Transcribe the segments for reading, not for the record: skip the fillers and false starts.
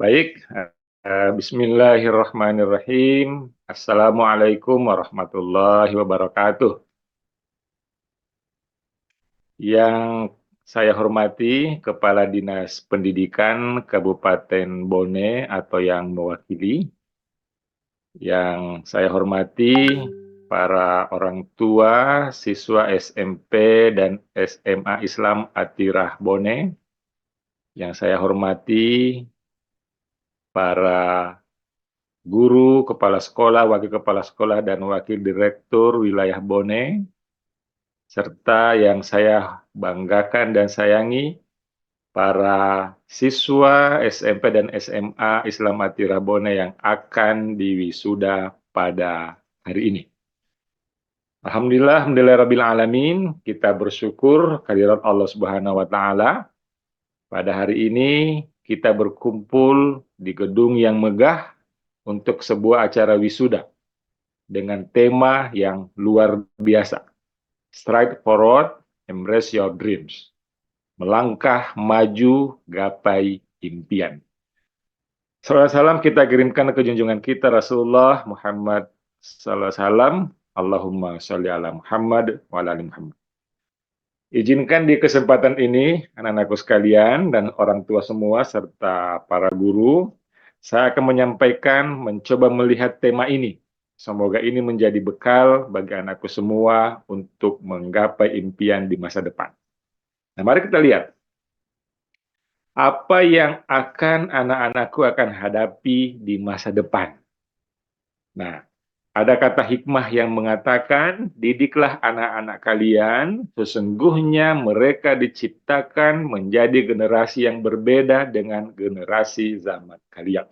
Baik, bismillahirrahmanirrahim. Assalamualaikum warahmatullahi wabarakatuh. Yang saya hormati Kepala Dinas Pendidikan Kabupaten Bone atau yang mewakili, yang saya hormati para orang tua siswa SMP dan SMA Islam Atirah Bone, yang saya hormati para guru, kepala sekolah, wakil kepala sekolah, dan wakil direktur wilayah Bone, serta yang saya banggakan dan sayangi, para siswa SMP dan SMA Islam Atira Bone yang akan diwisuda pada hari ini. Alhamdulillah, Rabbil Alamin, kita bersyukur kehadirat Allah Subhanahu wa Ta'ala. Pada hari ini kita berkumpul di gedung yang megah untuk sebuah acara wisuda dengan tema yang luar biasa. Stride forward, embrace your dreams. Melangkah maju, gapai impian. Salam kita kirimkan ke junjungan kita Rasulullah Muhammad sallallahu alaihi wasallam. Allahumma sholli ala Muhammad wa ala ali Muhammad. Izinkan di kesempatan ini, anak-anakku sekalian dan orang tua semua serta para guru, saya akan menyampaikan, mencoba melihat tema ini. Semoga ini menjadi bekal bagi anakku semua untuk menggapai impian di masa depan. Nah, mari kita lihat apa yang akan anak-anakku akan hadapi di masa depan. Nah, ada kata hikmah yang mengatakan, didiklah anak-anak kalian, sesungguhnya mereka diciptakan menjadi generasi yang berbeda dengan generasi zaman kalian.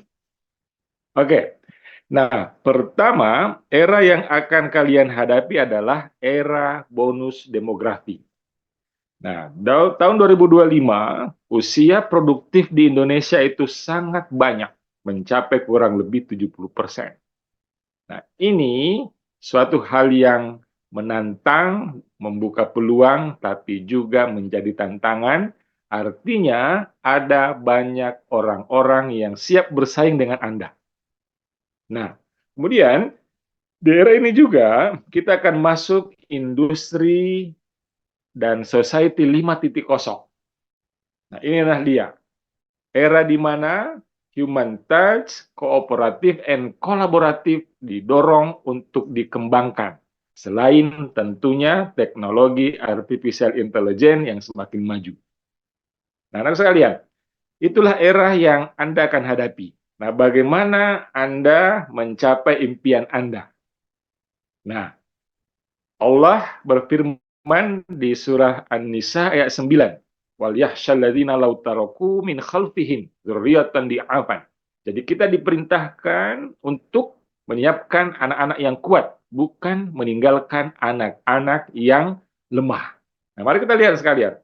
Oke, nah pertama, era yang akan kalian hadapi adalah era bonus demografi. Nah, tahun 2025, usia produktif di Indonesia itu sangat banyak, mencapai kurang lebih 70%. Nah, ini suatu hal yang menantang, membuka peluang, tapi juga menjadi tantangan. Artinya, ada banyak orang-orang yang siap bersaing dengan Anda. Nah, kemudian, di era ini juga, kita akan masuk industri dan society 5.0. Nah, inilah dia. Era di mana human touch, kooperatif, and kolaboratif didorong untuk dikembangkan. Selain tentunya teknologi artificial intelligence yang semakin maju. Nah, anak sekalian, itulah era yang Anda akan hadapi. Nah, bagaimana Anda mencapai impian Anda? Nah, Allah berfirman di surah An-Nisa ayat 9. Wal yahsyalladzina law taraku min khalfihim dzurriyyatan di'afan. Jadi kita diperintahkan untuk menyiapkan anak-anak yang kuat, bukan meninggalkan anak-anak yang lemah. Nah, mari kita lihat sekalian.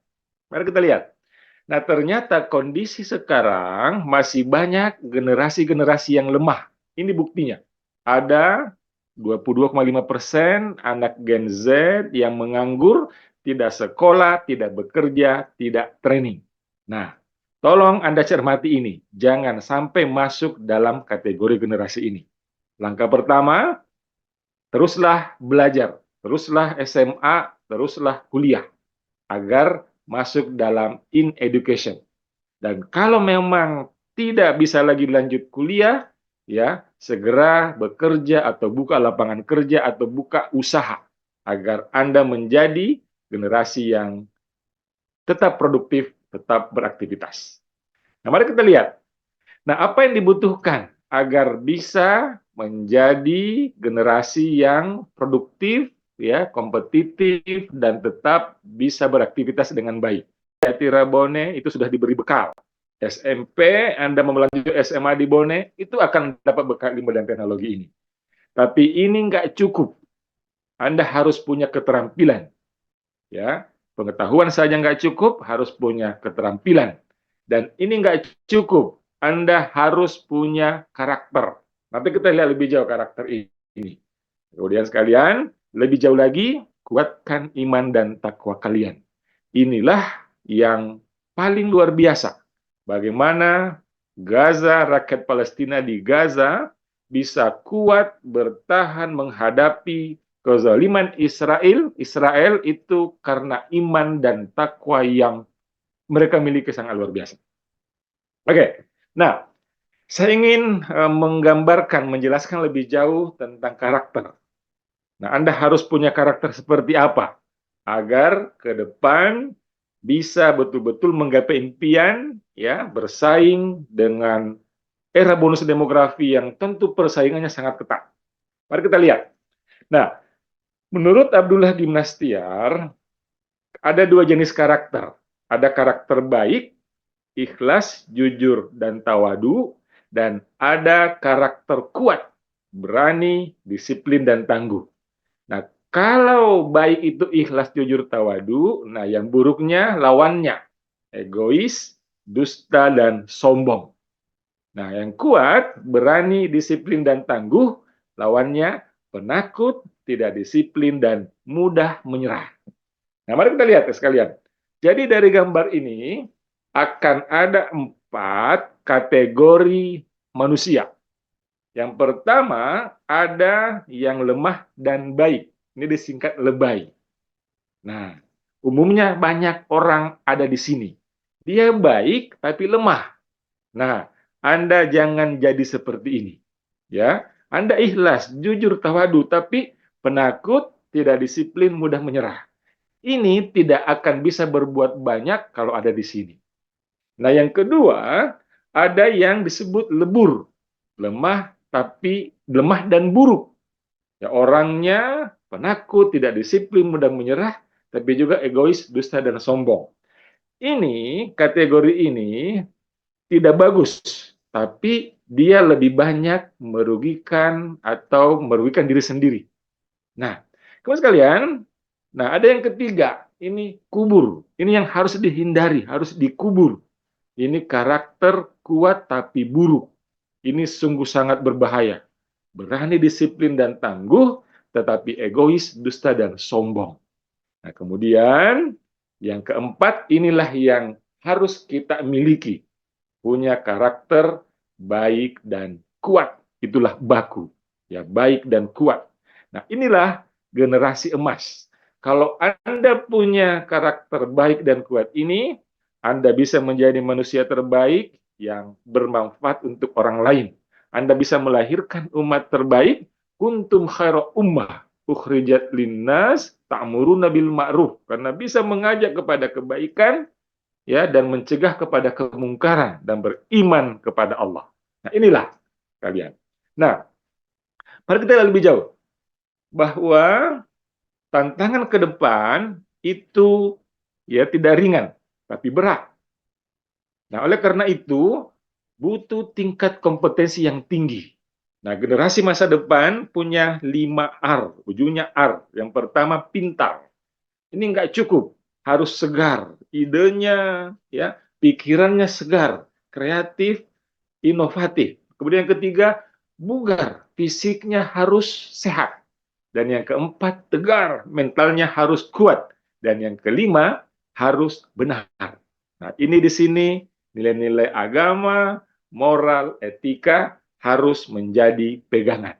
Mari kita lihat. Nah, ternyata kondisi sekarang masih banyak generasi-generasi yang lemah. Ini buktinya. Ada 22,5% anak Gen Z yang menganggur, tidak sekolah, tidak bekerja, tidak training. Nah, tolong Anda cermati ini. Jangan sampai masuk dalam kategori generasi ini. Langkah pertama, teruslah belajar. Teruslah SMA, teruslah kuliah. Agar masuk dalam in education. Dan kalau memang tidak bisa lagi lanjut kuliah, ya, segera bekerja atau buka lapangan kerja atau buka usaha agar Anda menjadi generasi yang tetap produktif, tetap beraktivitas. Nah, mari kita lihat. Nah, apa yang dibutuhkan agar bisa menjadi generasi yang produktif, ya, kompetitif, dan tetap bisa beraktivitas dengan baik. Tira Bone itu sudah diberi bekal. SMP, Anda mau melanjutkan SMA di Bone, itu akan dapat bekal ilmu dan teknologi ini. Tapi ini nggak cukup. Anda harus punya keterampilan. Ya, pengetahuan saja nggak cukup, harus punya keterampilan. Dan ini nggak cukup. Anda harus punya karakter. Nanti kita lihat lebih jauh karakter ini. Kemudian sekalian, lebih jauh lagi, kuatkan iman dan takwa kalian. Inilah yang paling luar biasa. Bagaimana Gaza, rakyat Palestina di Gaza bisa kuat bertahan menghadapi kezaliman Israel. Israel itu karena iman dan takwa yang mereka miliki sangat luar biasa. Oke, nah saya ingin menggambarkan, menjelaskan lebih jauh tentang karakter. Nah, Anda harus punya karakter seperti apa agar ke depan bisa betul-betul menggapai impian, ya, bersaing dengan era bonus demografi yang tentu persaingannya sangat ketat. Mari kita lihat. Nah, menurut Abdullah Dimnastiar, ada dua jenis karakter. Ada karakter baik, ikhlas, jujur, dan tawadu, dan ada karakter kuat, berani, disiplin, dan tangguh. Nah, kalau baik itu ikhlas, jujur, tawadu, nah yang buruknya lawannya, egois, dusta, dan sombong. Nah, yang kuat, berani, disiplin, dan tangguh, lawannya penakut, tidak disiplin, dan mudah menyerah. Nah, mari kita lihat ya sekalian. Jadi dari gambar ini akan ada 4 kategori manusia. Yang pertama, ada yang lemah dan baik. Ini disingkat lebay. Nah, umumnya banyak orang ada di sini. Dia baik tapi lemah. Nah, Anda jangan jadi seperti ini. Ya, Anda ikhlas, jujur, tawadu, tapi penakut, tidak disiplin, mudah menyerah. Ini tidak akan bisa berbuat banyak kalau ada di sini. Nah, yang kedua, ada yang disebut lebur. Lemah dan buruk. Ya, orangnya penakut, tidak disiplin, mudah menyerah, tapi juga egois, dusta, dan sombong. Kategori ini tidak bagus, tapi dia lebih banyak merugikan atau merugikan diri sendiri. Nah, kemudian sekalian, nah ada yang ketiga, ini kubur. Ini yang harus dihindari, harus dikubur. Ini karakter kuat tapi buruk. Ini sungguh sangat berbahaya. Berani, disiplin, dan tangguh, tetapi egois, dusta, dan sombong. Nah, kemudian yang keempat, inilah yang harus kita miliki. Punya karakter baik dan kuat. Itulah baku. Ya, baik dan kuat. Nah, inilah generasi emas. Kalau Anda punya karakter baik dan kuat ini, Anda bisa menjadi manusia terbaik yang bermanfaat untuk orang lain. Anda bisa melahirkan umat terbaik, kuntum khaira ummah ukhrijat linnas ta'muruna bil ma'ruf, karena bisa mengajak kepada kebaikan, ya, dan mencegah kepada kemungkaran dan beriman kepada Allah. Nah, inilah kalian. Nah, mari kita lihat lebih jauh bahwa tantangan ke depan itu ya tidak ringan, tapi berat. Nah, oleh karena itu butuh tingkat kompetensi yang tinggi. Nah, generasi masa depan punya 5 R, ujungnya R. Yang pertama, pintar. Ini nggak cukup, harus segar. Idenya, ya, pikirannya segar, kreatif, inovatif. Kemudian yang ketiga, bugar, fisiknya harus sehat. Dan yang keempat, tegar, mentalnya harus kuat. Dan yang kelima, harus benar. Nah, ini di sini nilai-nilai agama, moral, etika harus menjadi pegangan.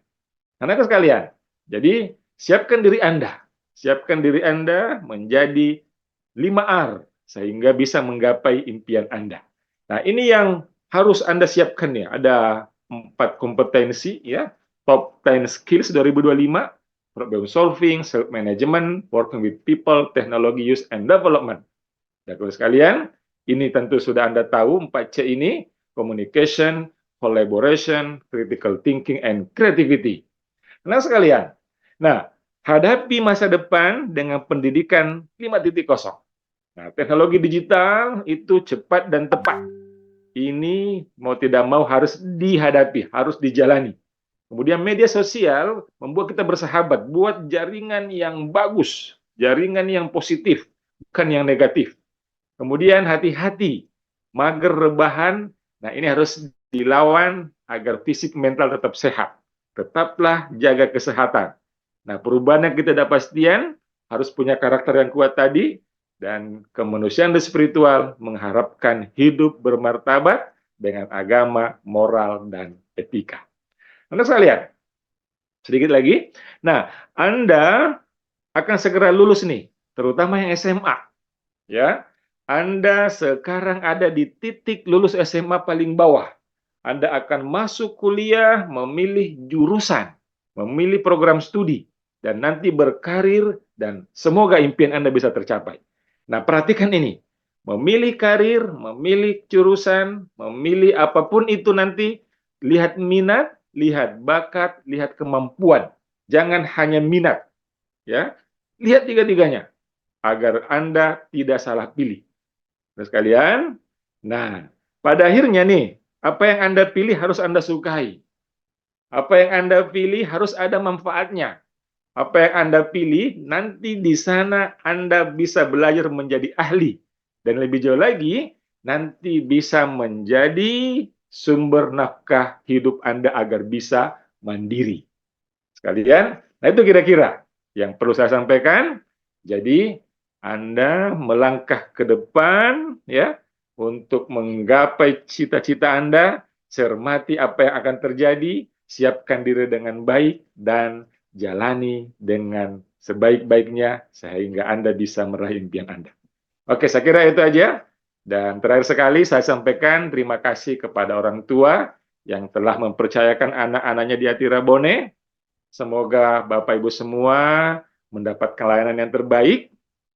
Anak sekalian, jadi siapkan diri Anda. Siapkan diri Anda menjadi 5R sehingga bisa menggapai impian Anda. Nah, ini yang harus Anda siapkan ya. Ada 4 kompetensi ya. Top 10 skills 2025, problem solving, self management, working with people, technology use and development. Dan kalau sekalian, ini tentu sudah Anda tahu 4C ini, communication, collaboration, critical thinking, and creativity. Nah, sekalian. Nah, hadapi masa depan dengan pendidikan 5.0. Nah, teknologi digital itu cepat dan tepat. Ini mau tidak mau harus dihadapi, harus dijalani. Kemudian media sosial membuat kita bersahabat, buat jaringan yang bagus, jaringan yang positif, bukan yang negatif. Kemudian hati-hati, mager rebahan, nah ini harus dilawan agar fisik mental tetap sehat. Tetaplah jaga kesehatan. Nah, perubahan yang kita tidak pastian harus punya karakter yang kuat tadi, dan kemanusiaan dan spiritual mengharapkan hidup bermartabat dengan agama, moral, dan etika. Anak sekalian, sedikit lagi. Nah, Anda akan segera lulus nih, terutama yang SMA. Ya, Anda sekarang ada di titik lulus SMA paling bawah. Anda akan masuk kuliah, memilih jurusan, memilih program studi, dan nanti berkarir, dan semoga impian Anda bisa tercapai. Nah, perhatikan ini. Memilih karir, memilih jurusan, memilih apapun itu nanti, lihat minat, lihat bakat, lihat kemampuan. Jangan hanya minat. Ya, lihat tiga-tiganya agar Anda tidak salah pilih. Terus kalian, nah, pada akhirnya nih, apa yang Anda pilih harus Anda sukai. Apa yang Anda pilih harus ada manfaatnya. Apa yang Anda pilih, nanti di sana Anda bisa belajar menjadi ahli. Dan lebih jauh lagi, nanti bisa menjadi sumber nafkah hidup Anda agar bisa mandiri. Sekalian, nah itu kira-kira yang perlu saya sampaikan. Jadi, Anda melangkah ke depan ya untuk menggapai cita-cita Anda, cermati apa yang akan terjadi, siapkan diri dengan baik dan jalani dengan sebaik-baiknya sehingga Anda bisa meraih impian Anda. Oke, saya kira itu aja. Dan terakhir sekali saya sampaikan terima kasih kepada orang tua yang telah mempercayakan anak-anaknya di Atira Bone. Semoga Bapak Ibu semua mendapatkan layanan yang terbaik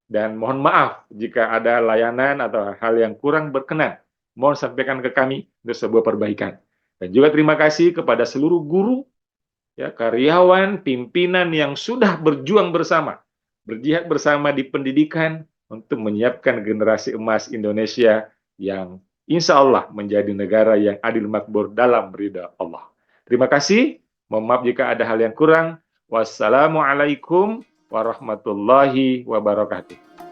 dan mohon maaf jika ada layanan atau hal yang kurang berkenan. Mohon sampaikan ke kami untuk sebuah perbaikan. Dan juga terima kasih kepada seluruh guru, ya, karyawan, pimpinan yang sudah berjuang bersama, berjihad bersama di pendidikan untuk menyiapkan generasi emas Indonesia yang insya Allah menjadi negara yang adil makmur dalam ridha Allah. Terima kasih. Mohon maaf jika ada hal yang kurang. Wassalamualaikum warahmatullahi wabarakatuh.